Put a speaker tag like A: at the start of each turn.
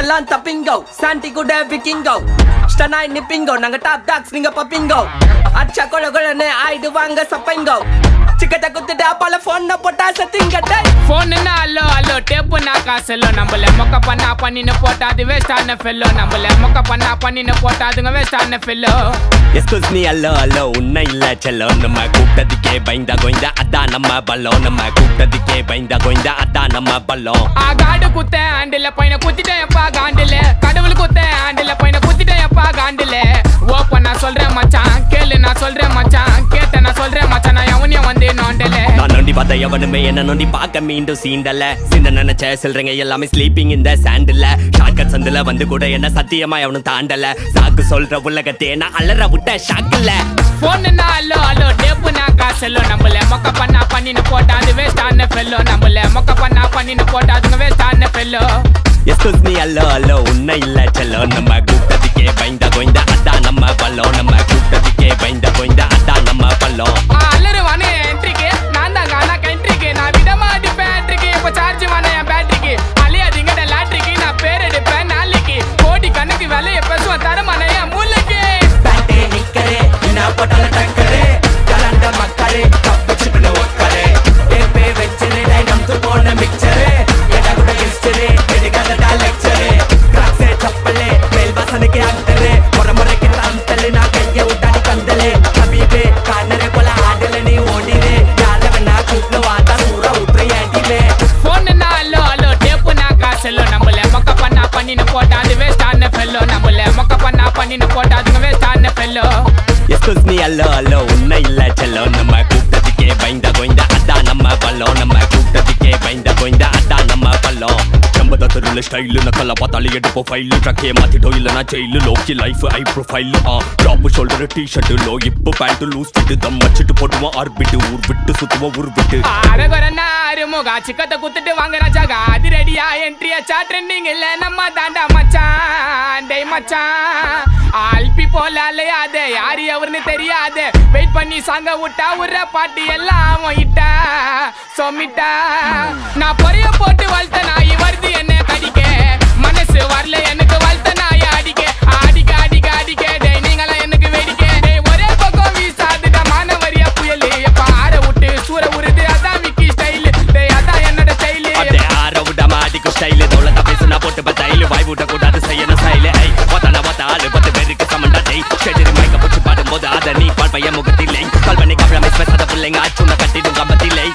A: எல்லாம் தப்பிங்கோ சாண்டி கூட விக்கிங்கோ ஸ்டனாய் நிப்பிங்கோ நாங்க டாப் டாக்ஸ் நீங்க பப்பிங்கோ அச்சா கொல கொலன்னு ஆயிடுவாங்க சப்பைங்கோ சிக்கட்ட குத்துட்டு அப்பால போன் போட்டா சத்திங்கட்டை
B: போன் அல்லோ அல்லோ டேப்பு நான் காசல்லோ நம்மள மொக்க பண்ணா பண்ணின்னு போட்டா அது வேஸ்டான ஃபெல்லோ நம்மள மொக்க பண்ணா பண்ணின்னு போட்டா அதுங்க வேஸ்டான ஃபெல்லோ
C: எஸ்கூஸ் மீ அல்லோ அல்லோ உன்னை இல்ல செல்லோ நம்ம கூட்டத்துக்கே பயந்தா கோய்ந்தா அதான் நம்ம பல்லோ நம்ம கூட்டத்துக்கே பயந்தா கோய்ந்தா அதான் நம்ம பல்லோ
B: காடு குத்த ஆண்டில பையனை குத்திட்டேன் எப்பா காண்டில கடவுள் குத்த ஆண்டில பையனை குத்திட்டேன் எப்பா காண்டில ஓப்பன் நான் சொல்றேன் மச்சான் கேளு நான் சொல்றேன் மச்சான் கேட்ட நான் சொல்றேன் மச்சான் நான் எவனையும் வந்து நோண்டல
C: நான் நோண்டி பார்த்த எவனுமே என்ன நோண்டி பார்க்க மீண்டும் சீண்டல சின்ன நினைச்ச சொல்றேங்க எல்லாமே ஸ்லீப்பிங் இந்த சாண்டில் ஷார்ட்கட் சந்தில வந்து கூட என்ன சத்தியமா எவனும் தாண்டல சாக்கு சொல்ற உலகத்தே நான் அலற விட்ட ஷாக்குல
B: போன் அல்லோ அல்லோ டேப்பு நான் காசல்லோ நம்மள மொக்க பண்ணா பண்ணின்னு போட்டா அது வேஸ்டான ஃபெல்லோ நம்மள மொக்க பண்ணா பண்ணின்னு போட்டா அதுங்க வேஸ்டான ஃபெல்லோ
C: எஸ்கூஸ் மீ அல்லோ அல்லோ உன்னை இல்ல செல்லோ நம்ம கூட்டத்துக்கே பயந்தா கோய்ந்தா அதான் நம்ம பல்லோ நம்ம கூட்டத்துக்கே பயந்தா கோய்ந்தா அதான் நம்ம பல்லோ
B: அல்லருவானே என்ட்ரிக்கு நான் தான் காணா கண்ட்ரிக்கு நான் விடமா அடிப்பேன் என்ட்ரிக்கு இப்போ சார்ஜ் வானே என் பேட்டரிக்கு அழியாதீங்கட லாட்ரிக்கு நான் பேர் எடுப்பேன் நாளைக்கு கோடி கணக்கு விலைய பேசுவேன் தரமான என் மூளைக்கு
A: பேட்டே நிக்கரே என்ன போட்டால டக்கரே கலண்ட மக்களே தப்பிச்சுட்டு ஒக்கரே டேப்பே வெச்சரே நம்து போன மிக்சரே எடா கூட ஹிஸ்டரி எடிகாத லெக்சரே கிராக்ஸே சப்பலே மேல் வாசனைக்கு ஆக்டரே முறமுறைக்கு தந்தலே நான் கைய உட்டாடி கந்தலே ஹபீபே கானரே போல ஆடல நீ ஓடிரே யார வேணா கூப்ல வாடா சூரா உத்ரே ஏண்டிலே
B: போன் அல்லோ அல்லோ டேப்பு நான் காசல்லோ நம்மள மொக்க பண்ணா பண்ணின்னு போட்டா அது வேஸ்டான ஃபெல்லோ நம்மள மொக்க பண்ணா பண்ணின்னு போட்டா அதுங்க வேஸ்டான ஃபெல்லோ
C: எஸ்கூஸ் மீ அல்லோ அல்லோ உன்னை இல்ல செல்லோ நம்ம கூட்டத்துக்கே பயந்தா கோய்ந்தா அதான் நம்ம பல்லோ நம்ம கூட்டத்துக்கே பயந்தா கோய்ந்தா அதான் நம்ம பல்லோ நம்பத தெருல ஸ்டைலு நக்கல பார்த்தாலே எடுப்போம் ஃபைலு ட்ரக்கே மாத்திட்டோ இல்லனா ஜெயிலு லோக்கி லைஃப் ஐ ப்ரொஃபைல் டாப் ஷோல்டர் டிஷர்ட் லோ இப்போ பேண்ட் லூஸ் ஃபிட் தம் வச்சிட்டு போட்டுவோம் ஆர்பிட் ஊர் விட்டு சுத்துவோம் ஊர் விட்டு
B: அரகரனா அருமுகா சிக்கத்தை குத்துட்டு வாங்க ராஜாகா அது ரெடியா என்ட்ரியாச்சா ட்ரெண்டிங் இல்ல நம்ம தாண்டா மச்சான் டேய் மச்சான் ஆல்பி போல அலையாத யாரு அவர்னு தெரியாத வெயிட் பண்ணி சாங்க விட்டா உர பாட்டு எல்லாம் இட்டா சொமிட்டா நான் பொறைய போட்டு வளர்த்த நாய் வருது என்ன கடிக்க மனசு வரல எனக்கு வளர்த்த நாய் அடிக்க அடிக்க அடிக்க அடிக்க டேய் நீங்களா எனக்கு வேடிக்கை டேய் ஒரே பக்கம் வீசாதுடா மானவரியா புயலு எப்ப ஆற விட்டு சூற உருது அதான் விக்கி ஸ்டைலு டேய் அதான் என்னோட ஸ்டைலு
C: அதே ஆற விட மாடிக்கும் ஸ்டைலு தோளத்தை பேசுனா போட்டு பத்தாயிலு வாய் விட்ட கூடாது செய்யணும் ஸ்டைலு ஐ ஒத்தான ஒத்தாலு 10 பேருக்கு சமண்டா டேய் ஷெஜரி மைக்க பிடிச்சி பாடும்போது அதை நீ பால் பையன் முகத்தில்லை கால் பண்ணி கவலை மிஸ் பேசாத பிள்ளைங்க ஆச்சுன கட்டிடும் கம்பத்தில்லை